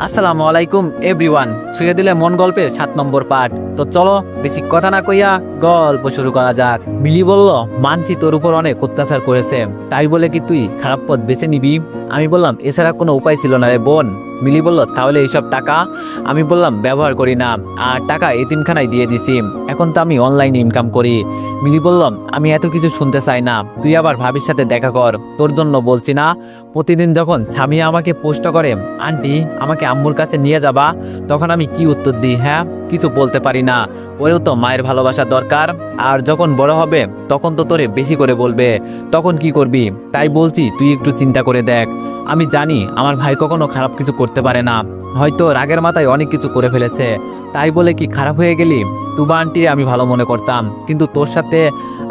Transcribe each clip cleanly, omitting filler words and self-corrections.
আসসালামু আলাইকুম এভরিওয়ান। ছুঁয়ে দিলে মন গল্পের 7 নম্বর পার্ট। তো চলো বেশি কথা না কইয়া গল্প শুরু করা যাক। মিলি বলল, মানছি তোর উপর অনেক অত্যাচার করেছে, তাই বলে কি তুই খারাপ পথ বেছে নিবি? আমি বললাম, এছাড়া কোনো উপায় ছিল না রে বোন। মিলি বলল, তাহলে এইসব টাকা? আমি বললাম, ব্যবহার করি না, আর টাকা এতিমখানায় দিয়ে দিছি। এখন তো আমি অনলাইনে ইনকাম করি। মিলি বলল, আমি এত কিছু শুনতে চাই না, তুই আবার ভাবির সাথে দেখা কর, তোর জন্য বলছি না। প্রতিদিন যখন ছামিয়া আমাকে পোস্ট করে, আন্টি আমাকে আম্মুর কাছে নিয়ে যাবা, তখন আমি কি উত্তর দিই? হ্যাঁ, কিছু বলতে পারি না। ওরেও তো মায়ের ভালোবাসা দরকার, আর যখন বড় হবে তখন তো তোরে বেশি করে বলবে, তখন কি করবি? তাই বলছি তুই একটু চিন্তা করে দেখ। আমি জানি আমার ভাই কখনো খারাপ কিছু করতে পারে না, হয়তো রাগের মাথায় অনেক কিছু করে ফেলেছে, তাই বলে কি খারাপ হয়ে গেলি? তুবা আন্টি আমি ভালো মনে করতাম, কিন্তু তোর সাথে।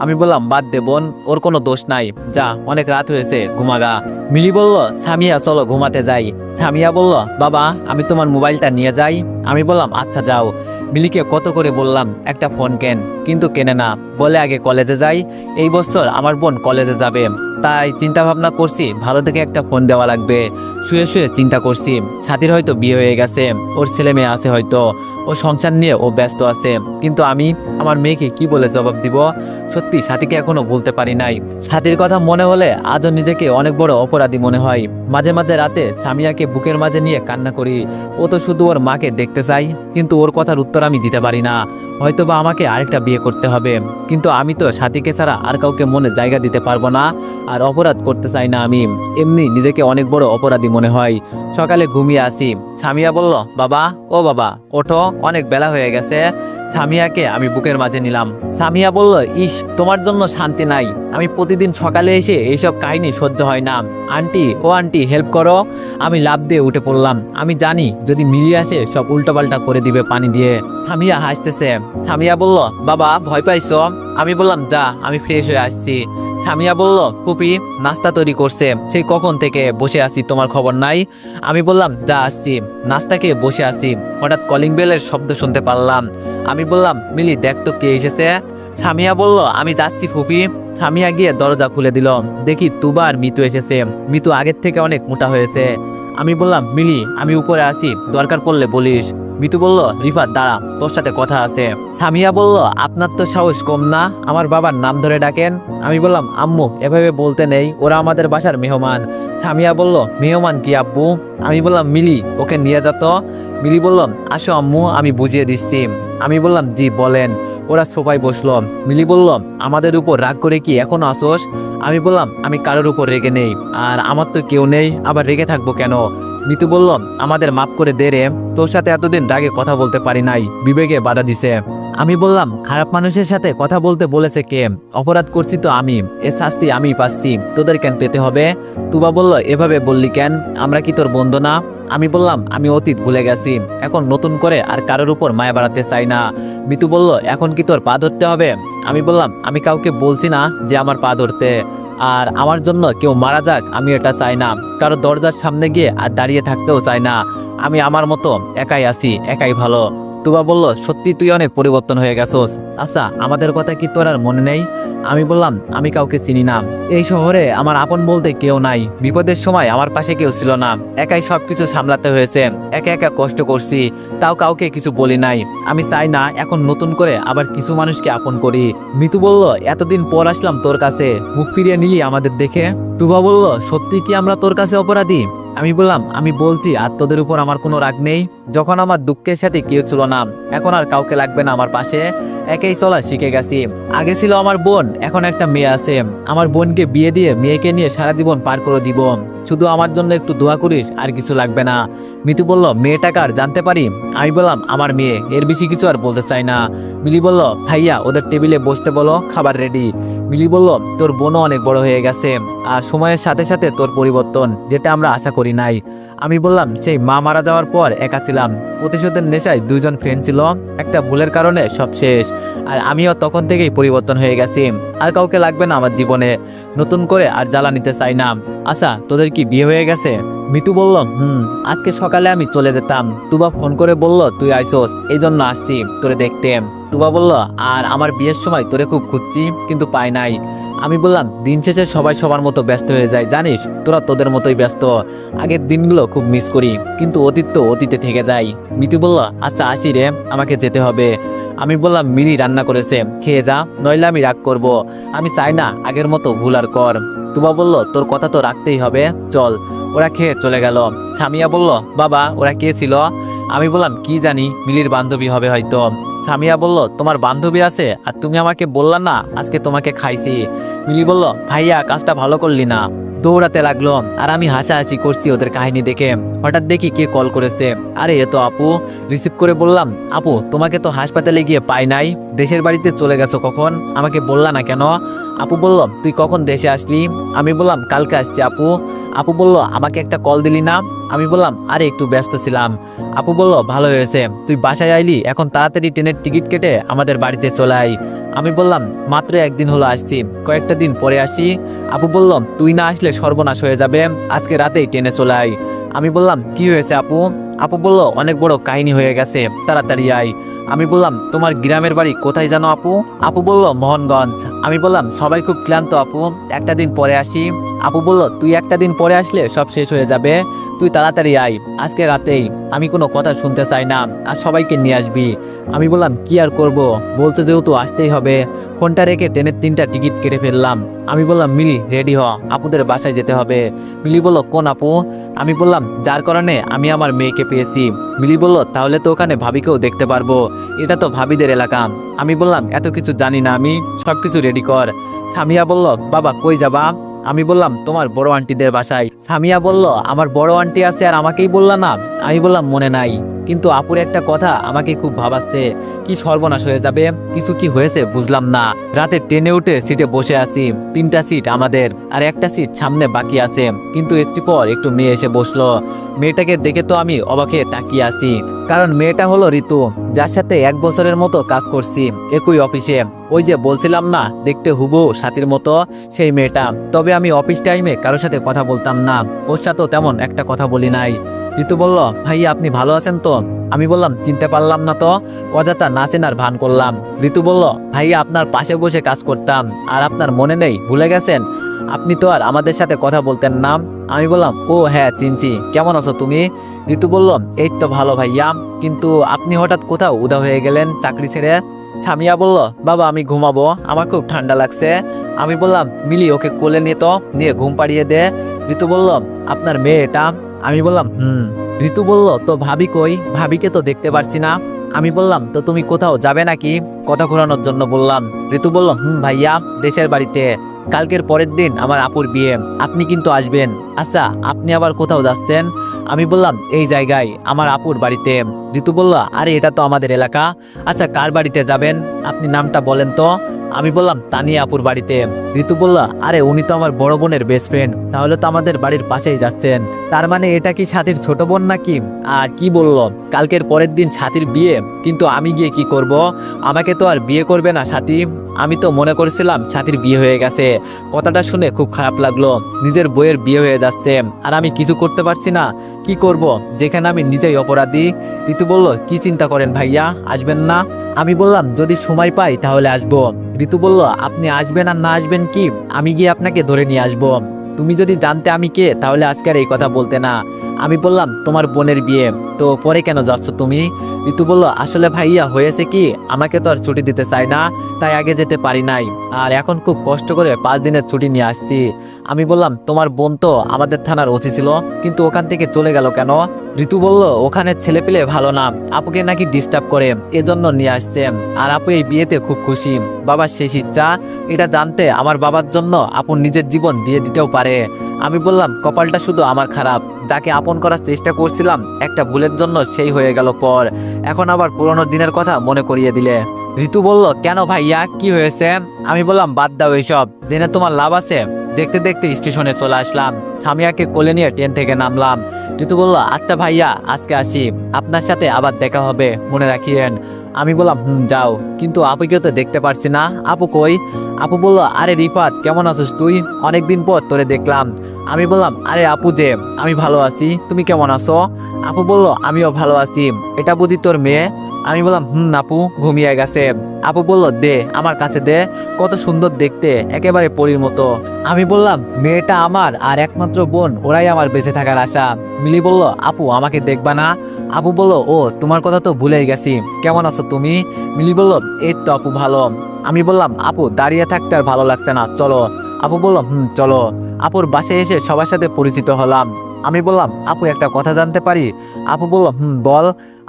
আমি বললাম, বাদ দে বোন, ওর কোনো দোষ নাই, যা অনেক রাত হয়েছে, ঘুমাগা। মিলি বলল, সামিয়া চলো ঘুমাতে যাই। সামিয়া বলল, বাবা আমি তোমার মোবাইলটা নিয়ে যাই। আমি বললাম, আচ্ছা যাও। মিলিকে কত করে বললাম একটা ফোন কেন, কিন্তু কেনে না, বলে আগে কলেজে যাই। এই বছর আমার বোন কলেজে যাবে, তাই চিন্তা ভাবনা করছি ভালো থেকে একটা ফোন দেওয়া লাগবে। শুয়ে শুয়ে চিন্তা করছি, ছাতির হয়তো বিয়ে হয়ে গেছে, ওর ছেলে মেয়ে আছে হয়তো, ও সংসার নিয়ে ও ব্যস্ত আছে, কিন্তু আমি আমার মেয়েকে কি বলে জবাব দিব? সত্যি সাথীকে এখনো বলতে পারি নাই। সাথীর কথা মনে হলে আজও নিজেকে অনেক বড় অপরাধী মনে হয়। মাঝে মাঝে রাতে সামিয়াকে বুকের মাঝে নিয়ে কান্না করি। ও তো শুধু ওর মাকে দেখতে চাই, কিন্তু ওর কথার উত্তর আমি দিতে পারি না। হয়তোবা আমাকে আরেকটা বিয়ে করতে হবে, কিন্তু আমি তো সাথীকে ছাড়া আর কাউকে মনে জায়গা দিতে পারবো না। আর অপরাধ করতে চাই না আমি, এমনি নিজেকে অনেক বড় অপরাধী মনে হয়। সকালে ঘুমিয়ে আসি, সামিয়া বলল, বাবা ও বাবা ওঠো, অনেক বেলা হয়ে গেছে। সামিয়াকে আমি বুকের মাঝে নিলাম। সামিয়া বলল, ইস তোমার জন্য শান্তি নাই, আমি প্রতিদিন সকালে এসে এইসব কাহিনী সহ্য হয় না। আন্টি ও আন্টি হেল্প করো। আমি লাফ দিয়ে উঠে পড়লাম, আমি জানি যদি মিলিয়ে আসে সব উল্টোপাল্টা করে দিবে পানি দিয়ে। সামিয়া হাসতেছে। সামিয়া বলল, বাবা ভয় পাইছো? আমি বললাম, যা আমি ফ্রেশ হয়ে আসছি। সামিয়া বলল, ফুপি নাস্তা তৈরি করছে, সেই কখন থেকে বসে আছি, তোমার খবর নাই? আমি বললাম, যা আসছি। নাস্তা খেয়ে বসে আছি, হঠাৎ কলিং বেলের শব্দ শুনতে পারলাম। আমি বললাম, মিলি দেখ তো কে এসেছে। সামিয়া বলল, আমি যাচ্ছি ফুপি। সামিয়া গিয়ে দরজা খুলে দিল, দেখি তুবা আর মিতু এসেছে। মিতু আগের থেকে অনেক মোটা হয়েছে। আমি বললাম, মিলি আমি উপরে আসি, দরকার পড়লে বলিস। মিতু বলল, রিফাত দাঁড়া, তোর সাথে কথা আছে। সামিয়া বলল, আপনার তো সাহস কম না, আমার বাবার নাম ধরে ডাকেন। আমি বললাম, আম্মু এভাবে বলতে নেই, ওরা আমাদের বাসার মেহমান। সামিয়া বলল, মেহমান কি আব্বু? আমি বললাম, মিলি ওকে নিয়ে যা তো। মিলি বলল, আসো আম্মু আমি বুঝিয়ে দিচ্ছি। আমি বললাম, জি বলেন। ওরা সোফায় বসলো। মিলি বলল, আমাদের উপর রাগ করে কি এখনো আসোস? আমি বললাম, আমি কারোর উপর রেগে নেই, আর আমার তো কেউ নেই, আবার রেগে থাকবো কেন? মিতু বলল, আমাদের মাফ করে দে রে, তোর সাথে এতদিন রাগে কথা বলতে পারি নাই, বিবেকে বাধা দিছে। আমি বললাম, খারাপ মানুষের সাথে কথা বলতে বলেছে কে? অপরাধ করছি তো আমি, এর শাস্তি আমি পাচ্ছি, তোদের কেন পেতে হবে? তুবা বলল, এভাবে বললি কেন? আমরা কি তোর বন্ধু না? আমি বললাম, আমি অতীত ভুলে গেছি, এখন নতুন করে আর কারোর উপর মায়া বাড়াতে চাই না। মিতু বলল, এখন কি তোর পা ধরতে হবে? আমি বললাম, আমি কাউকে বলছি না যে আমার পা ধরতে, আর আমার জন্য কেউ মারা যাক আমি এটা চাই না, কারো দরজার সামনে গিয়ে আর দাঁড়িয়ে থাকতেও চাই না। আমি আমার মতো একাই আছি, একাই ভালো। তুবা বলল, সত্যি তুই অনেক পরিবর্তন হয়ে গেছোস। আচ্ছা আমাদের কথা কি তোর আর মনে নেই? আমি বললাম, আমি কাউকে চিনি না, এই শহরে আমার আপন বলতে কেউ নাই, বিপদের সময় আমার পাশে কেউ ছিল না, একাই সবকিছু সামলাতে হয়েছে, একা একা কষ্ট করছি, তাও কাউকে কিছু বলি নাই। আমি চাই না এখন নতুন করে আবার কিছু মানুষকে আপন করি। মিতু বলল, এতদিন পর আসলাম তোর কাছে, মুখ ফিরিয়ে নিলি আমাদের দেখে। তুবা বলল, সত্যি কি আমরা তোর কাছে অপরাধী? আমি বললাম, আমি বলছি আর তোদের উপর আমার কোনো রাগ নেই, যখন আমার দুঃখের সাথে কেউ ছিল না, এখন আর কাউকে লাগবে না আমার পাশে, একাই চলা শিখে গেছি। আগে ছিল আমার বোন, এখন একটা মেয়ে আছে, আমার বোনকে বিয়ে দিয়ে মেয়েকে নিয়ে সারা জীবন পার করে দিব, শুধু আমার জন্য একটু দোয়া করিস, আর কিছু লাগবে না। মিতু বলল, মেয়েটা কার জানতে পারি? আমি বললাম, আমার মেয়ে, এর বেশি কিছু আর বলতে চাই না। মিলি বলল, ভাইয়া ওদের টেবিলে বসতে বলো, খাবার রেডি। মিলি বলল, তোর বোনও অনেক বড় হয়ে গেছে, আর সময়ের সাথে সাথে তোর পরিবর্তন, যেটা আমরা আশা করি নাই। আমি বললাম, সেই মা মারা যাওয়ার পর একা ছিলাম, প্রতিশোধের নেশায় দুইজন ফ্রেন্ড ছিল, একটা ভুলের কারণে সব শেষ, আর আমিও তখন থেকেই পরিবর্তন হয়ে গেছি, আর কাউকে লাগবে না আমার জীবনে, নতুন করে আর জ্বালা নিতে চাই না। আচ্ছা তোদের কি বিয়ে হয়ে গেছে? মিতু বলল, আজকে সকালে আমি চলে যেতাম, তুবা ফোন করে বলল তুই আইসোস, এই জন্য আসছি তোরে দেখতে। তুবা বলল, আর আমার বিয়ের সময় তোরে খুব খুঁজছি, কিন্তু পাই নাই। আমি বললাম দিন শেষে সবাই সবার মতো ব্যস্ত হয়ে যায় জানিস, তোরা তোদের মতোই ব্যস্ত। আগের দিনগুলো খুব মিস করি, কিন্তু অতীত তো অতীতে থেকে যায়। মিতু বলল, আচ্ছা আসি রে, আমাকে যেতে হবে। আমি বললাম, মিলি রান্না করেছে, খেয়ে যা, নইলে আমি রাগ করব। আমি চাই না আগের মতো ভুল আর কর। তুবা বলল, তোর কথা তো রাখতেই হবে, চল। ওরা খেয়ে চলে গেল। ছামিয়া বলল, বাবা ওরা কে ছিল? আমি বললাম, কি জানি, মিলির বান্ধবী হবে হয়তো। ছামিয়া বলল, তোমার বান্ধবী আছে আর তুমি আমাকে বললা না আজকে তোমাকে খাইছি? মিলি বলল, ভাইয়া কাজটা ভালো করলি না। দৌড়াতে লাগলো আর আমি হাসাহাসি করছি ওদের কাহিনী দেখে। হঠাৎ দেখি কে কল করেছে। আরে এ তো আপু। রিসিভ করে বললাম, আপু তোমাকে তো হাসপাতালে গিয়ে পাই নাই, দেশের বাড়িতে চলে গেছো কখন, আমাকে বললা না কেন? আপু বলল, তুই কখন দেশে আসলি? আমি বললাম, কালকে আসছি আপু। আপু বলল, আমাকে একটা কল দিলি না? আমি বললাম, আরে একটু ব্যস্ত ছিলাম। আপু বলল, ভালো হয়েছে তুই বাসায় আইলি, এখন তাড়াতাড়ি ট্রেনের টিকিট কেটে আমাদের বাড়িতে চলে আই। আমি বললাম, মাত্র একদিন হলো আসছি, কয়েকটা দিন পরে আসি। আপু বলল, তুই না আসলে সর্বনাশ হয়ে যাবে, আজকে রাতেই ট্রেনে চলে আই। আমি বললাম, কি হয়েছে আপু? আপু বলল, অনেক বড় কাহিনী হয়ে গেছে, তাড়াতাড়ি আই। আমি বললাম, তোমার গ্রামের বাড়ি কোথায় জানো আপু? আপু বলল, মোহনগঞ্জ। আমি বললাম, সবাই খুব ক্লান্ত আপু, একটা দিন পরে আসি। আপু বলল, তুই একটা দিন পরে আসলে সব শেষ হয়ে যাবে, তুই তাড়াতাড়ি আই আজকে রাতেই। আমি কোনো কথা শুনতে চাই না, আর সবাইকে নিয়ে আসবি। আমি বললাম, কি আর করব, বলছে যেহেতু আসতেই হবে। ফোনটা রেখে ট্রেনের 3টা টিকিট কেটে ফেললাম। আমি বললাম, মিলি রেডি হ, আপুদের বাসায় যেতে হবে। মিলি বলল, কোন আপু? আমি বললাম, যার কারণে আমি আমার মেয়েকে পেয়েছি। মিলি বলল, তাহলে তো ওখানে ভাবিকেও দেখতে পারবো, এটা তো ভাবিদের এলাকা। আমি বললাম, এত কিছু জানি না আমি, সবকিছু রেডি কর। সামিয়া বলল, বাবা কই যাবা? আমি বললাম, তোমার বড় আন্টিদের বাসায়। সামিয়া বলল, আমার বড় আন্টি আছে আর আমাকেই বললা না? আমি বললাম, মনে নাই, কিন্তু আপুর একটা কথা আমাকে খুব ভাবাচ্ছে, কি সর্বনাশ হয়ে যাবে, কিছু কি হয়েছে বুঝলাম না। রাতে ট্রেনে উঠে সিটে বসে আছি, 3টা সিট আমাদের আর একটা সিট সামনে বাকি আছে, কিন্তু একটু পর একটু মেয়ে এসে বসলো। মেয়েটাকে দেখে তো আমি অবাকে তাকিয়ে আছি, কারণ মেয়েটা হলো ঋতু, যার সাথে 1 বছরের মতো কাজ করছি একই অফিসে। ওই যে বলছিলাম না দেখতে হুবহু সাথীর মতো, সেই মেয়েটা। তবে আমি অফিস টাইমে কারোর সাথে কথা বলতাম না, ওর সাথেও তেমন একটা কথা বলি নাই। ঋতু বলল, ভাইয়া আপনি ভালো আছেন তো? আমি বললাম, চিনতে পারলাম না তো। অযথা না চেনার ভান করলাম। ঋতু বলল, ভাইয়া আপনার পাশে বসে কাজ করতাম, আর আপনার মনে নেই, ভুলে গেছেন? আপনি তো আর আমাদের সাথে কথা বলতেন না। আমি বললাম, ও হ্যাঁ চিনছি, কেমন আছো তুমি? ঋতু বলল, এই তো ভালো ভাইয়া, কিন্তু আপনি হঠাৎ কোথাও উধাও হয়ে গেলেন চাকরি ছেড়ে? সামিয়া বলল, বাবা আমি ঘুমাবো, আমার খুব ঠান্ডা লাগছে। আমি বললাম, মিলি ওকে কোলে নিয়ে তো, নিয়ে ঘুম পাড়িয়ে দে। ঋতু বলল, আপনার মেয়ে এটা? আমি বললাম, হুম। ঋতু বলল, তো ভাবি কই? ভাবিকে তো দেখতে পারছি না। আমি বললাম, তো তুমি কোথাও যাবে নাকি? কথা ঘোরানোর জন্য বললাম। ঋতু বলল, ভাইয়া, দেশের বাড়িতে, কালকের পরের দিন আমার আপুর বিয়ে, আপনি কিন্তু আসবেন। আচ্ছা আপনি আবার কোথাও যাচ্ছেন? আমি বললাম, এই জায়গায়, আমার আপুর বাড়িতে। ঋতু বলল, আরে এটা তো আমাদের এলাকা। আচ্ছা কার বাড়িতে যাবেন, আপনি নামটা বলেন তো। আমি বললাম, তানিয়া আপুর বাড়িতে। ঋতু বলল, আরে উনি তো আমার বড় বোনের বেস্ট ফ্রেন্ড, তাহলে তো আমাদের বাড়ির পাশেই যাচ্ছেন। তার মানে এটা কি সাথীর ছোট বোন নাকি? আর কি বলল, কালকের পরের দিন সাথীর বিয়ে, কিন্তু আমি গিয়ে কি করব? আমাকে তো আর বিয়ে করবে না সাথী। আমি তো মনে করেছিলাম সাথীর বিয়ে হয়ে গেছে। কথাটা শুনে খুব খারাপ লাগলো, নিজের বইয়ের বিয়ে হয়ে যাচ্ছে আর আমি কিছু করতে পারছি না। কি করব, যেখানে আমি নিজেই অপরাধী। ঋতু বলল, কি চিন্তা করেন ভাইয়া, আসবেন না? আমি বললাম, যদি সময় পাই তাহলে আসবো। ঋতু বলল, আপনি আসবেন আর না আসবেন কি, আমি গিয়ে আপনাকে ধরে নিয়ে আসবো। তুমি যদি জানতে আমি কে, তাহলে আজকে আর এই কথা বলতে না। আমি বললাম, তোমার বোনের বিয়ে, তো পরে কেন যাচ্ছ তুমি? ঋতু বলল, আসলে ভাইয়া হয়েছে কি, আমাকে তো আর ছুটি দিতে চাই না, তাই আগে যেতে পারি নাই, আর এখন খুব কষ্ট করে 5 দিনের ছুটি নিয়ে আসছি। আমি বললাম, তোমার বোন তো আমাদের থানার ওসি ছিল, কিন্তু ওখান থেকে চলে গেল কেন? ঋতু বলল, ওখানে ছেলে পেলে ভালো না, আপুকে নাকি ডিস্টার্ব করে, এজন্য নিয়ে আসছে। আর আপু এই বিয়েতে খুব খুশি, বাবার শেষ ইচ্ছা, এটা জানতে আমার বাবার জন্য আপু নিজের জীবন দিয়ে দিতেও পারে। আমি বললাম, কপালটা শুধু আমার খারাপ, যাকে আপন করার চেষ্টা করছিলাম একটা ভুলের জন্য সেই হয়ে গেল পর, এখন আবার পুরোনো দিনের কথা মনে করিয়ে দিলে। ঋতু বলল, কেন ভাইয়া, কি হয়েছে? আমি বললাম, বাদ দাও এইসব, জেনে তোমার লাভ আছে। দেখতে দেখতে স্টেশনে চলে আসলাম, ছামিয়াকে কোলে নিয়ে ট্রেন থেকে নামলাম। ঋতু বলল, আচ্ছা ভাইয়া আজকে আসি, আপনার সাথে আবার দেখা হবে, মনে রাখিয়েন। আমি বললাম, যাও, কিন্তু আপুকে তো দেখতে পারছি না, আপু কই? আপু বলল, আরে রিফাত কেমন আছিস তুই, অনেকদিন পর তোরে দেখলাম। আমি বললাম, আরে আপু যে আমি ভালো আছি, তুমি কেমন আছো? আপু বলল, আমিও ভালো আছি। এটা বুঝি তোর মেয়ে? আমি বললাম, আপু ঘুমিয়ে গেছে। আপু বলল, দে আমার কাছে দে, কত সুন্দর দেখতে, একেবারে পরীর মতো। আমি বললাম, মেয়েটা আমার আর একমাত্র বোন, ওরাই আমার বেঁচে থাকার আশা। মিলি বলল, আপু আমাকে দেখবা না? আপু বলল, ও তোমার কথা তো ভুলেই গেছি, কেমন আছো তুমি? মিলি বলল, এই তো আপু ভালো। আমি বললাম, আপু দাঁড়িয়ে থাকতে আর ভালো লাগছে না, চলো। আপু বলল, চলো। আপুর বাসায় এসে সবার সাথে পরিচিত হলাম। আমি বললাম, আপু একটা কথা জানতে পারি? আপু বলল, বল।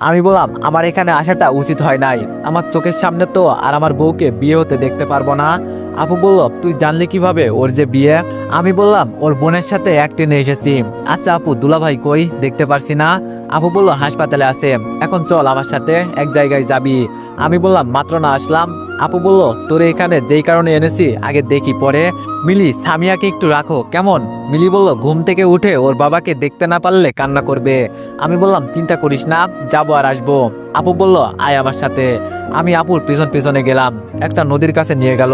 আমি বললাম, আমার এখানে আসাটা উচিত হয় নাই, আমার চোখের সামনে তো আর আমার বউকে বিয়ে হতে দেখতে পারবো না। আপু বলল, তুই জানলি কিভাবে ওর যে বিয়ে? আমি বললাম, ওর বোনের সাথে এক ট্রেনে এসেছি। আচ্ছা আপু, দুলাভাই কই, দেখতে পারছি না। আপু বলল, হাসপাতালে আছে, এখন চল আমার সাথে, এক জায়গায় যাবি। আমি বললাম, মাত্র না আসলাম। আপু বলল, তোরে এখানে যেই কারণে এনেছি আগে দেখি পরে। মিলি, সামিয়াকে একটু রাখো কেমন? মিলি বলল, ঘুম থেকে উঠে ওর বাবাকে দেখতে না পারলে কান্না করবে। আমি বললাম, চিন্তা করিস না, যাবো আর আসবো। আপু বলল, আয় আমার সাথে। আমি আপুর পিছন পিছনে গেলাম, একটা নদীর কাছে নিয়ে গেল।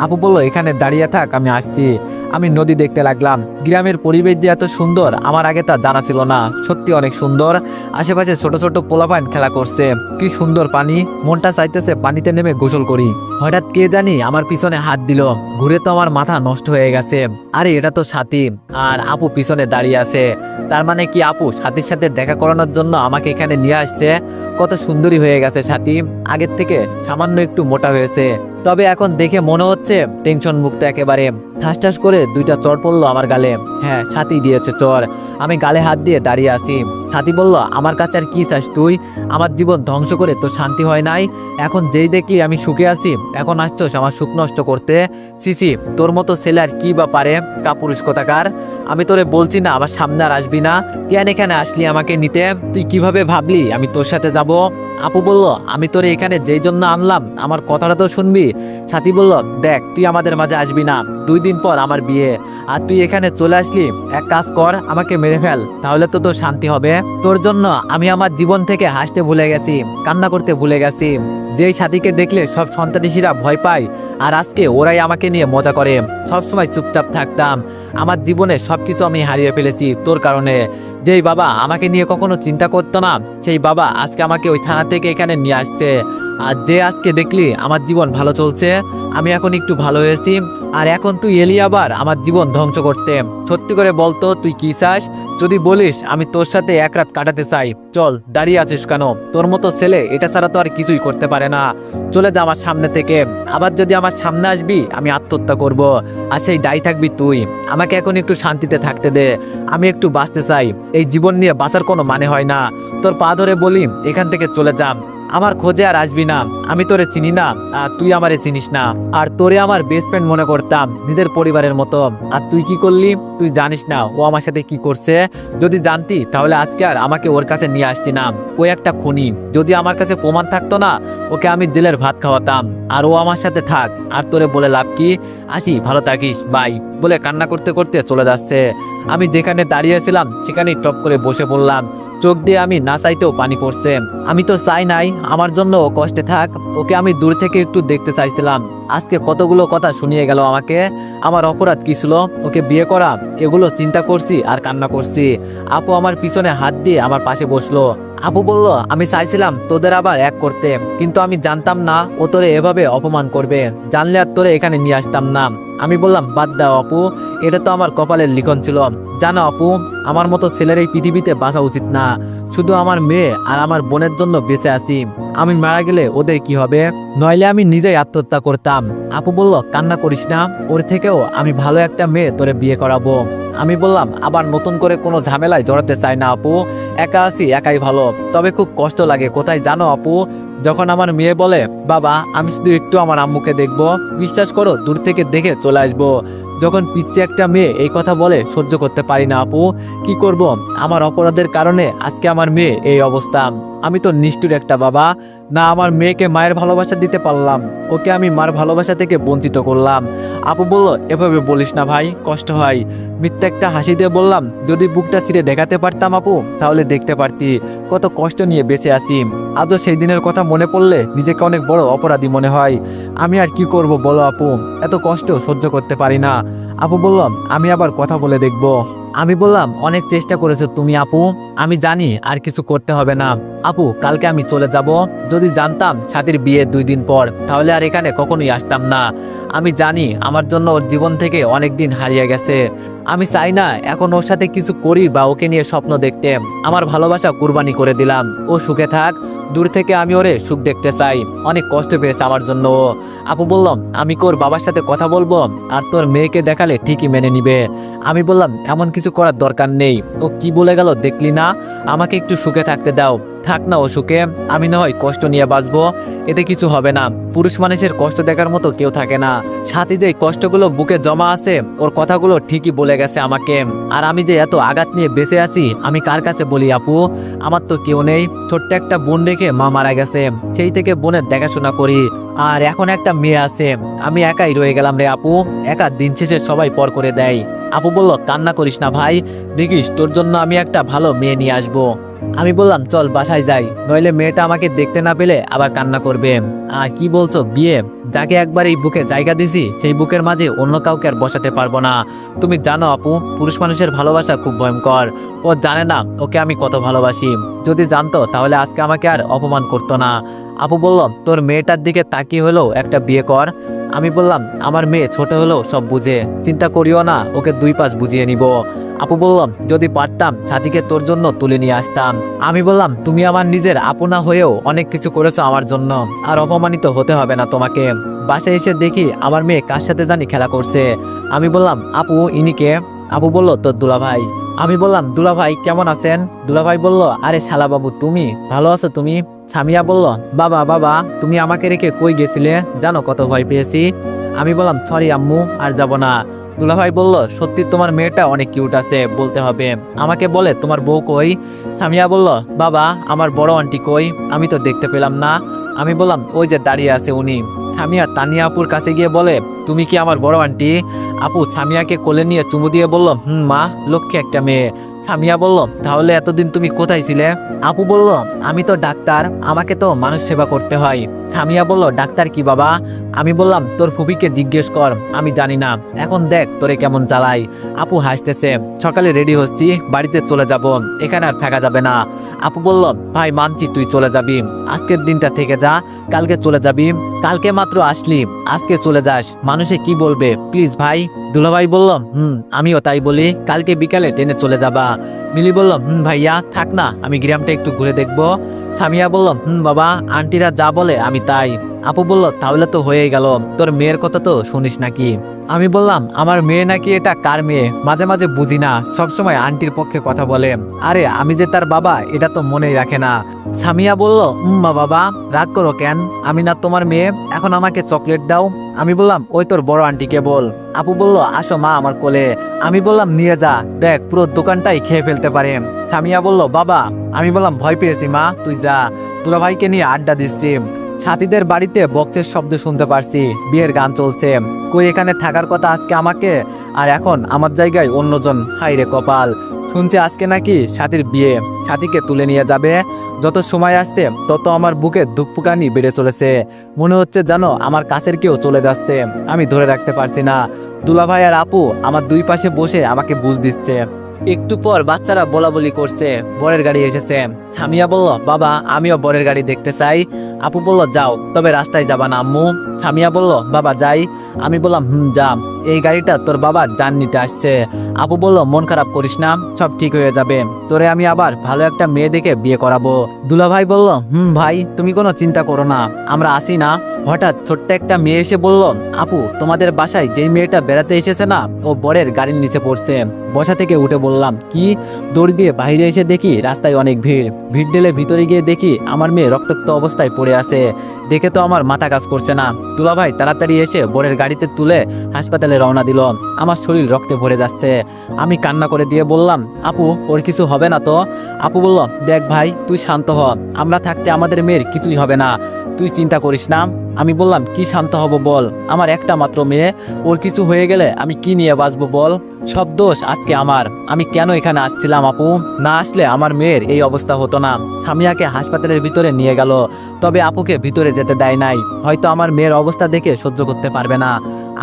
আপু বলল, এখানে দাঁড়িয়ে থাক, আমি আসছি। আমি নদী দেখতে লাগলাম। গ্রামের পরিবেশ যে এত সুন্দর আমার আগে তা জানা ছিল না, সত্যি অনেক সুন্দর। আশেপাশে ছোট ছোট পোলাপাইন খেলা করছে, কি সুন্দর পানি, মনটা চাইতেছে পানিতে নেমে গোসল করি। হঠাৎ কে জানি আমার পিছনে হাত দিল, ঘুরে তো আমার মাথা নষ্ট হয়ে গেছে। আরে এটা তো সাথী, আর আপু পিছনে দাঁড়িয়ে আছে। তার মানে কি আপু সাথীর সাথে দেখা করানোর জন্য আমাকে এখানে নিয়ে আসছে? কত সুন্দরী হয়ে গেছে সাথী, আগের থেকে সামান্য একটু মোটা হয়েছে, তবে এখন দেখে মনে হচ্ছে টেনশন মুক্ত একেবারে। ঠাস ঠাস করে দুইটা চড় পড়লো আমার গালে। হ্যাঁ, সাথী দিয়েছে চড়। আমি গালে হাত দিয়ে দাঁড়িয়ে আছি। সাথী বলল, আমার কাছে আর কি চাস তুই? আমার জীবন ধ্বংস করে তোর শান্তি হয় নাই? এখন যেই দেখলি আমি সুখে আছি, এখন আসছস আমার সুখ নষ্ট করতে? সিসি, তোর মতো ছেলে আর কি বা পারে, কাপুরুষ কোথাকার। আমি তোরে বলছি না আমার সামনে আর আসবি না, কেন এখানে আসলি আমাকে নিতে? তুই কিভাবে ভাবলি আমি তোর সাথে যাব? আপু বলল, আমি তোরে এখানে যেই জন্য আনলাম আমার কথাটা তো শুনবি। সাথী বলল, দেখ তুই আমাদের মাঝে আসবি না, 2 দিন পর আমার বিয়ে, আর তুই এখানে চলে আসলি। এক কাজ কর, আমাকে মেরে ফেল, তাহলে তো তোর শান্তি হবে। তোর জন্য আমি আমার জীবন থেকে হাসতে ভুলে গেছি, কান্না করতে ভুলে গেছি। যেই সাথীকে দেখলে সব সন্ত্রাসীরা ভয় পায়, আর আজকে ওরাই আমাকে নিয়ে মজা করে। সবসময় চুপচাপ থাকতাম, আমার জীবনে সবকিছু আমি হারিয়ে ফেলেছি তোর কারণে। যেই বাবা আমাকে নিয়ে কখনো চিন্তা করতো না, সেই বাবা আজকে আমাকে ওই থানা থেকে এখানে নিয়ে আসছে। আর যে আজকে দেখলি আমার জীবন ভালো চলছে, আমি এখন একটু ভালো হয়েছি, আর এখন তুই এলি আবার আমার জীবন ধ্বংস করতে। সত্যি করে বলতো তুই কি চাস? যদি বলিস আমি তোর সাথে এক রাত কাটাতে চাই, চল। দাঁড়িয়ে আছিস কেন? তোর মতো ছেলে এটা ছাড়া তো আর কিছুই করতে পারে না, চলে যা আমার সামনে থেকে। আবার যদি আমার সামনে আসবি আমি আত্মহত্যা করব, আর সেই দায়ী থাকবি তুই। আমাকে এখন একটু শান্তিতে থাকতে দে, আমি একটু বাঁচতে চাই। এই জীবন নিয়ে বাঁচার কোনো মানে হয় না। তোর পা ধরে বলি এখান থেকে চলে যা, আমার খোঁজে আর আসবি না। আমি তোরে চিনি না, আর তুই আমারে চিনিস না। আর তোরে আমার বেস্ট ফ্রেন্ড মনে করতাম, নিজের পরিবারের মতো। আর তুই কি করলি? তুই জানিস না ও আমার সাথে কি করছে। যদি জানতি তাহলে আজকে আর আমাকে ওর কাছে নিয়ে আসতি না। ও একটা খুনি, যদি আমার কাছে প্রমাণ থাকতো না, ওকে আমি জেলের ভাত খাওয়াতাম। আর ও আমার সাথে থাক, আর তোরে বলে লাভ কি? আসি, ভালো থাকিস, বাই বলে কান্না করতে করতে চলে যাচ্ছে। আমি যেখানে দাঁড়িয়েছিলাম সেখানেই টপ করে বসে পড়লাম, চোখ দিয়ে আমি না চাইতেও পানি পড়ছে। আমি তো চাই নাই আমার জন্য ও কষ্টে থাক, ওকে আমি দূর থেকে একটু দেখতে চাইছিলাম। আজকে কতগুলো কথা শুনিয়ে গেল আমাকে। আমার অপরাধ কি ছিল? ওকে বিয়ে করা? এগুলো চিন্তা করছি আর কান্না করছি। আপু আমার পিছনে হাত দিয়ে আমার পাশে বসলো। আপু বলল, আমি চাইছিলাম তোদের আবার এক করতে, কিন্তু আমি জানতাম না ও তোরে এভাবে অপমান করবে। জানলে আর তোরে এখানে নিয়ে আসতাম না। আমি বললাম, বাদ দাও আপু, এটা তো আমার কপালের লিখন ছিল। জানো আপু, আমার মতো ছেলের এই পৃথিবীতে বাঁচা উচিত না। শুধু আমার মেয়ে আর আমার বোনের জন্য বেঁচে আছি। আমি মারা গেলে ওদের কি হবে? নইলে আমি নিজেই আত্মহত্যা করতাম। আপু বলল, কান্না করিস না, ওর থেকেও আমি ভালো একটা মেয়ে তোরে বিয়ে করাবো। আমি বললাম, আবার নতুন করে কোনো ঝামেলায় জড়াতে চাই না আপু, একা আছি, একাই ভালো। তবে খুব কষ্ট লাগে কোথায় জানো আপু? যখন আমার মেয়ে বলে, বাবা আমি শুধু একটু আমার আম্মুকে দেখবো, বিশ্বাস করো দূর থেকে দেখে চলে আসবো। যখন পিচ্ছে একটা মেয়ে এই কথা বলে সহ্য করতে পারি না আপু, কি করব? আমার অপরাধের কারণে আজকে আমার মেয়ে এই অবস্থা। আমি তো নিষ্ঠুর একটা বাবা, না আমার মেয়েকে মায়ের ভালোবাসা দিতে পারলাম, ওকে আমি মার ভালোবাসা থেকে বঞ্চিত করলাম। আপু বলল, এভাবে বলিস না ভাই, কষ্ট হয়। মিথ্যা একটা হাসি দিয়ে বললাম, যদি বুকটা ছিঁড়ে দেখাতে পারতাম আপু, তাহলে দেখতে পারতি কত কষ্ট নিয়ে বেঁচে আছি। আজও সেই দিনের কথা মনে পড়লে নিজেকে অনেক বড় অপরাধী মনে হয়। আমি আর কি করব বলো আপু, এত কষ্ট সহ্য করতে পারি না। আপু বলল, আমি আবার কথা বলে দেখব। আমি বললাম, অনেক চেষ্টা করেছো তুমি আপু, আমি জানি আর কিছু করতে হবে না। আপু কালকে আমি চলে যাব। যদি জানতাম সাথীর বিয়ে 2 দিন পর, তাহলে আর এখানে কখনোই আসতাম না। আমি জানি আমার জন্য ওর জীবন থেকে অনেক দিন হারিয়ে গেছে। আমি চাই না এখন ওর সাথে কিছু করি বা ওকে নিয়ে স্বপ্ন দেখতে। আমার ভালোবাসা কুরবানি করে দিলাম, ও সুখে থাক। দূর থেকে আমি ওরে সুখ দেখতে চাই। অনেক কষ্ট পেয়েছে আমার জন্য ও। আপু বললাম, আমি কি ওর বাবার সাথে কথা বলবো, আর তোর মেয়েকে দেখালে ঠিকই মেনে নিবে। আমি বললাম, এমন কিছু করার দরকার নেই। ও কি বলে গেল দেখলি না, আমাকে একটু সুখে থাকতে দাও। থাক না ও সুখে, আমি না হয় কষ্ট নিয়ে বাঁচবো, এতে কিছু হবে না। পুরুষ মানুষের কষ্ট দেখার মতো কেউ থাকে না। সাথী যে কষ্টগুলো বুকে জমা আছে, ওর কথাগুলো ঠিকই বলে গেছে আমাকে। আর আমি যে এত আঘাত নিয়ে বেঁচে আছি, আমি কার কাছে বলি আপু? আমার তো কেউ নেই। ছোট্ট একটা বোন রেখে মা মারা গেছে, সেই থেকে বোনের দেখাশোনা করি। আর এখন একটা মেয়ে আছে, আমি একাই রয়ে গেলাম রে আপু। একা দিন শেষে সবাই পর করে দেয়। আপু বলল, কান্না করিস না ভাই, দেখিস তোর জন্য আমি একটা ভালো মেয়ে নিয়ে আসবো। আমি বললাম, চল বাসায় যাই, নইলে মেয়েটা আমাকে দেখতে না পেলে আবার কান্না করবে। আর কি বলছো, বিয়ে? যাকে একবার এই বুকে জায়গা দিছি, সেই বুকের মাঝে অন্য কাউকে আর বসাতে পারবো না। তুমি জানো আপু, পুরুষ মানুষের ভালোবাসা খুব ভয়ঙ্কর। ও জানে না ওকে আমি কত ভালোবাসি। যদি জানতো তাহলে আজকে আমাকে আর অপমান করতো না। আপু বলল, তোর মেয়েটার দিকে তাকিয়ে হলেও একটা বিয়ে কর। আমি বললাম, আমার মেয়ে ছোট হলেও সব বুঝে, চিন্তা করিও না, ওকে 2 পাশ বুঝিয়ে নিব। আপু বললাম, যদি পারতাম ছাতিকে তোর জন্য তুলে নিয়ে আসতাম। আমি বললাম, তুমি আমার নিজের আপনা হয়েও অনেক কিছু করেছো আমার জন্য, আর অপমানিত হতে হবে না তোমাকে। বাসায় এসে দেখি আমার মেয়ে কার সাথে জানি খেলা করছে। আমি বললাম, আপু ইনিকে? আপু বলল, তোর দুলাভাই। আমি বললাম, দুলাভাই কেমন আছেন? দুলাভাই বলল, আরে শালা বাবু তুমি ভালো আছো তুমি? সামিয়া বলল, বাবা বাবা তুমি আমাকে রেখে কই গেছিলে, জানো কত ভয় পেয়েছি। আমি বললাম, সরি আম্মু, আর যাব না। দুলাভাই বলল, সত্যি তোমার মেয়েটা অনেক কিউট আছে, বলতে হবে। আমাকে বলে, তোমার বউ কই? সামিয়া বলল, বাবা আমার বড় আন্টি কই, আমি তো দেখতে পেলাম না। আমি বললাম, ওই যে দাঁড়িয়ে আছে উনি। সামিয়া তানিয়া আপুর কাছে গিয়ে বলে, তুমি কি আমার বড় আন্টি? আপু সামিয়াকে কোলে নিয়ে চুমু দিয়ে বলল, মা, লক্ষ্মী একটা মেয়ে। সামিয়া বলল, তাহলে এতদিন তুমি কোথায় ছিলে? আপু বলল, আমি তো ডাক্তার, আমাকে তো মানুষ সেবা করতে হয়। সামিয়া বলল, ডাক্তার কি বাবা? আমি বললাম, তোর ফুপিকে জিজ্ঞেস কর, আমি জানি না। এখন দেখ তোরে কেমন চালাই। আপু হাসতেছে। সকালে রেডি হচ্ছি, বাড়িতে চলে যাব, এখানে আর থাকা যাবে না। আপু বলল, ভাই মানছি তুই চলে যাবি, আজকের দিনটা থেকে যা, কালকে চলে যাবি। কালকে মাত্র আসলি, আজকে চলে যাস, মানুষে কি বলবে, প্লিজ ভাই। দুলাভাই বলল, আমিও তাই বলি, কালকে বিকালে ট্রেনে চলে যাবা। মিলি বলল, ভাইয়া থাক না, আমি গ্রামটা একটু ঘুরে দেখবো। সামিয়া বলল, বাবা আন্টিরা যা বলে আমি তাই। আপু বলল, তাহলে তো হয়েই গেল, তোর মেয়ের কথা তো শুনিস নাকি? আমি বললাম, আমার মেয়ে নাকি? এটা কার মেয়ে? মাঝে মাঝে বুঝি না, সবসময় আন্টির পক্ষে কথা বলে। আরে আমি যে তার বাবা এটা তো মনেই রাখে না। সামিয়া বলল, মা বাবা রাগ করো কেন, আমি না তোমার মেয়ে? এখন আমাকে চকলেট দাও। আমি বললাম, ওই তোর বড় আন্টিকে বল। আপু বলল, আসো মা আমার কোলে। আমি বললাম, নিয়ে যা, দেখ পুরো দোকানটাই খেয়ে ফেলতে পারে। সামিয়া বলল, বাবা। আমি বললাম, ভয় পেয়েছি মা, তুই যা। দুলাভাইকে নিয়ে আড্ডা দিচ্ছি। সাথীদের বাড়িতে বক্সের শব্দ শুনতে পারছি, বিয়ের গান চলছে। কই এখানে থাকার কথা আজকে আমাকে, আর এখন আমার জায়গায় অন্যজন। হাই রে কপাল। শুনছে আজকে নাকি সাথীর বিয়ে, সাথীকে তুলে নিয়ে যাবে। যত সময় আসছে তত আমার বুকে ধুকপুকানি বেড়ে চলেছে। মনে হচ্ছে জানো আমার কাছের কেউ চলে যাচ্ছে, আমি ধরে রাখতে পারছি না। দুলাভাই আর আপু আমার 2 পাশে বসে আমাকে বুঝ দিচ্ছে। একটু পর বাচ্চারা বলাবলি করছে, বরের গাড়ি এসেছে। সামিয়া বলল, বাবা আমিও বরের গাড়ি দেখতে চাই। আপু বলল, যাও, তবে রাস্তায় যাবা না আম্মু। সামিয়া বলল, বাবা যাই। আমি বললাম, যা, এই গাড়িটা তোর বাবা জান নিতে আসছে। আপু বলল, মন খারাপ করিস না, সব ঠিক হয়ে যাবে, তোরে আমি আবার ভালো একটা মেয়ে দেখে বিয়ে করাবো। দুলাভাই বলল, ভাই তুমি কোনো চিন্তা করো না, আমরা আসি না। হঠাৎ ছোট্ট একটা মেয়ে এসে বলল, আপু তোমাদের বাসায় যেই মেয়েটা বেড়াতে এসেছে না, ও বরের গাড়ির নিচে পড়ছে। বসা থেকে উঠে বললাম, কি? দৌড় দিয়ে বাইরে এসে দেখি রাস্তায় অনেক ভিড়। ভিড় ঢেলে ভিতরে গিয়ে দেখি আমার মেয়ে রক্তাক্ত অবস্থায় পড়ে আছে। দেখে তো আমার মাথা কাজ করছে না। দুলাভাই তাড়াতাড়ি এসে বরের গাড়িতে তুলে হাসপাতালে রওনা দিল। আমার শরীর রক্তে ভরে যাচ্ছে। আমি কান্না করে দিয়ে বললাম, আপু ওর কিছু হবে না তো? আপু বলল, দেখ ভাই তুই শান্ত হ, আমরা থাকতে আমাদের মেয়ের কিছুই হবে না, তুই চিন্তা করিস না। আমি বললাম, কি শান্ত হব বল, আমার একটা মাত্র মেয়ে, ওর কিছু হয়ে গেলে আমি কি নিয়ে বাঁচবো বল? সব দোষ আজকে আমার। আমি কেন এখানে আসছিলাম আপু? না আসলে আমার মেয়ের এই অবস্থা হতো না। সামিয়াকে হাসপাতালের ভিতরে নিয়ে গেল, তবে আপুকে ভিতরে যেতে দেয় নাই, হয়তো আমার মেয়ের অবস্থা দেখে সহ্য করতে পারবে না।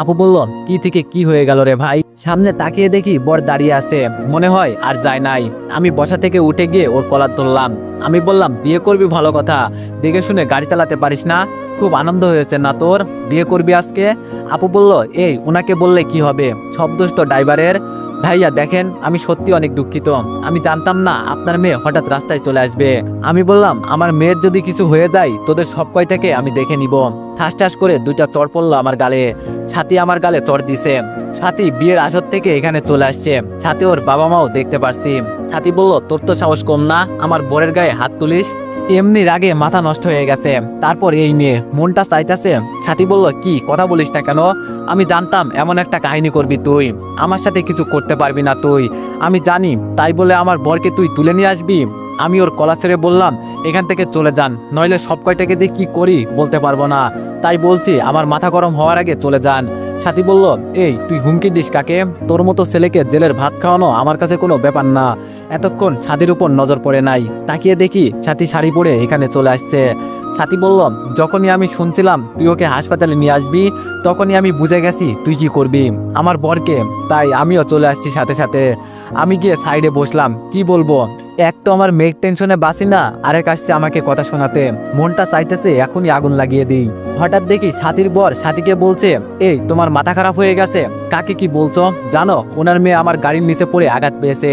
আপু বলল, কি থেকে কি হয়ে গেল রে ভাই? সামনে তাকিয়ে দেখি বর দাঁড়িয়ে আছে, মনে হয় আর যায় নাই। আমি বসা থেকে উঠে গিয়ে ওর কলার ধরলাম। আমি বললাম, বিয়ে করবি ভালো কথা, দেখে শুনে গাড়ি চালাতে পারিস না? খুব আনন্দ হয়েছে না তোর, বিয়ে করবি আজকে? আপু বলল, এই ওনাকে বললে কি হবে, সব দোষ তো ড্রাইভারের। ভাইয়া দেখেন, আমি সত্যি অনেক দুঃখিত, আমি জানতাম না আপনার মেয়ে হঠাৎ রাস্তায় চলে আসবে। আমি বললাম, আমার মেয়ের যদি কিছু হয়ে যায় তোদের সব কয়টাকে আমি দেখে নিব। ঠাস ঠাস করে দুইটা চড় পড়লো আমার গালে। ছাতি আমার গালে চড় দিছে। ছাতি বিয়ের আসর থেকে এখানে চলে আসছে, ছাতি ওর বাবা মাও দেখতে পারছি। ছাতি বলল, তোর তো সাহস কম না, আমার বরের গায়ে হাত তুলিস? এমনি রাগে মাথা নষ্ট হয়ে গেছে, তারপর এই মেয়ে মনটা চাইতেছে। ছাতি বলল, কি কথা বলিস না কেন? আমি জানতাম এমন একটা কাহিনী করবি তুই, আমার সাথে কিছু করতে পারবি না তুই, আমি জানি, তাই বলে আমার বরকে তুই তুলে নিয়ে আসবি? আমি ওর কলা ছেড়ে বললাম, এখান থেকে চলে যান, নইলে সব কয়টাকে দিয়ে কি করি বলতে পারবো না, তাই বলছি আমার মাথা গরম হওয়ার আগে চলে যান। ছাতি বলল, এই তুই হুমকি দিস কাকে? তোর মতো ছেলেকে জেলের ভাত খাওয়ানো আমার কাছে কোনো ব্যাপার না। এতক্ষণ ছাতির উপর নজর পড়ে নাই, তাকিয়ে দেখি ছাতি শাড়ি পরে এখানে চলে আসছে। ছাতি বলল, যখনই আমি শুনছিলাম তুই ওকে হাসপাতালে নিয়ে আসবি, তখনই আমি বুঝে গেছি তুই কি করবি আমার বরকে, তাই আমিও চলে আসছি সাথে সাথে। আমি গিয়ে সাইডে বসলাম, কি বলবো, এক তো আমার মেয়ের টেনশনে বাঁচি না, আরেক আসছে আমাকে কথা শোনাতে, মনটা চাইতেছে এখনই আগুন লাগিয়ে দিই। হঠাৎ দেখি ছাতির বর ছাতিকে বলছে, এই তোমার মাথা খারাপ হয়ে গেছে? কাকে কি বলছো জানো, ওনার মেয়ে আমার গাড়ির নিচে পড়ে আঘাত পেয়েছে।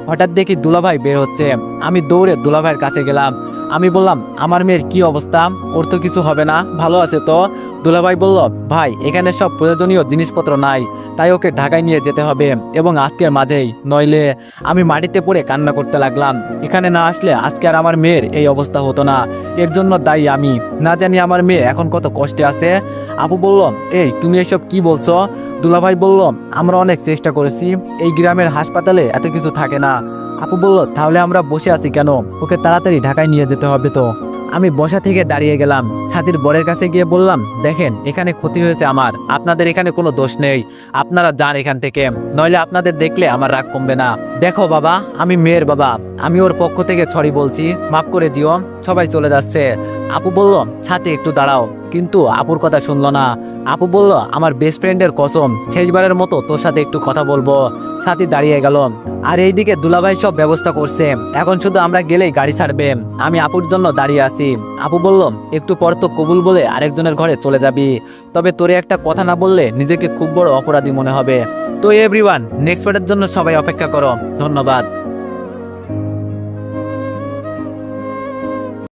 হঠাৎ দেখি দুলাভাই বের হচ্ছে, আমি দৌড়ে দুলাভাইয়ের কাছে গেলাম। আমি বললাম, আমার মেয়ের কি অবস্থা? ওর তো কিছু হবে না, ভালো আছে তো? দুলাভাই বলল, ভাই এখানে সব প্রয়োজনীয় জিনিসপত্র নাই, তাই ওকে ঢাকায় নিয়ে যেতে হবে, এবং আজকের মাঝেই, নইলে। আমি মাটিতে পড়ে কান্না করতে লাগলাম। এখানে না আসলে আজকে আর আমার মেয়ের এই অবস্থা হতো না, এর জন্য দায়ী আমি। না জানি আমার মেয়ে এখন কত কষ্টে আছে। আপু বলল, এই তুমি এসব কি বলছো? দুলাভাই বলল, আমরা অনেক চেষ্টা করেছি, এই গ্রামের হাসপাতালে এত কিছু থাকে না। আপু বলল, তাহলে আমরা বসে আছি কেন? ওকে তাড়াতাড়ি ঢাকায় নিয়ে যেতে হবে তো। আমি বসা থেকে দাঁড়িয়ে গেলাম, ছাতির বরের কাছে গিয়ে বললাম, দেখেন এখানে ক্ষতি হয়েছে আমার, আপনাদের এখানে কোনো দোষ নেই, আপনারা যান এখান থেকে, নইলে আপনাদের দেখলে আমার রাগ কমবে না। দেখো বাবা, আমি মেয়ের বাবা, আমি ওর পক্ষ থেকে সরি বলছি, মাফ করে দিও। সবাই চলে যাচ্ছে। আপু বলল, ছাতি একটু দাঁড়াও, কিন্তু আপুর কথা শুনলো না। আপু বলল, আমার বেস্ট ফ্রেন্ডের কসম, শেষবারের মতো তোর সাথে একটু কথা বলবো। ছাতি দাঁড়িয়ে গেল, আর এইদিকে দুলাভাই সব ব্যবস্থা করছে, এখন শুধু আমরা গেলেই গাড়ি ছাড়বে। আমি আপুর জন্য দাঁড়িয়ে আছি। আপু বলল, একটু পর তো কবুল বলে আরেকজনের ঘরে চলে যাবি, তবে তোরে একটা কথা না বললে নিজেকে খুব বড় অপরাধী মনে হবে। তো এভরিওয়ান, নেক্সট পার্টের জন্য সবাই অপেক্ষা করো। ধন্যবাদ।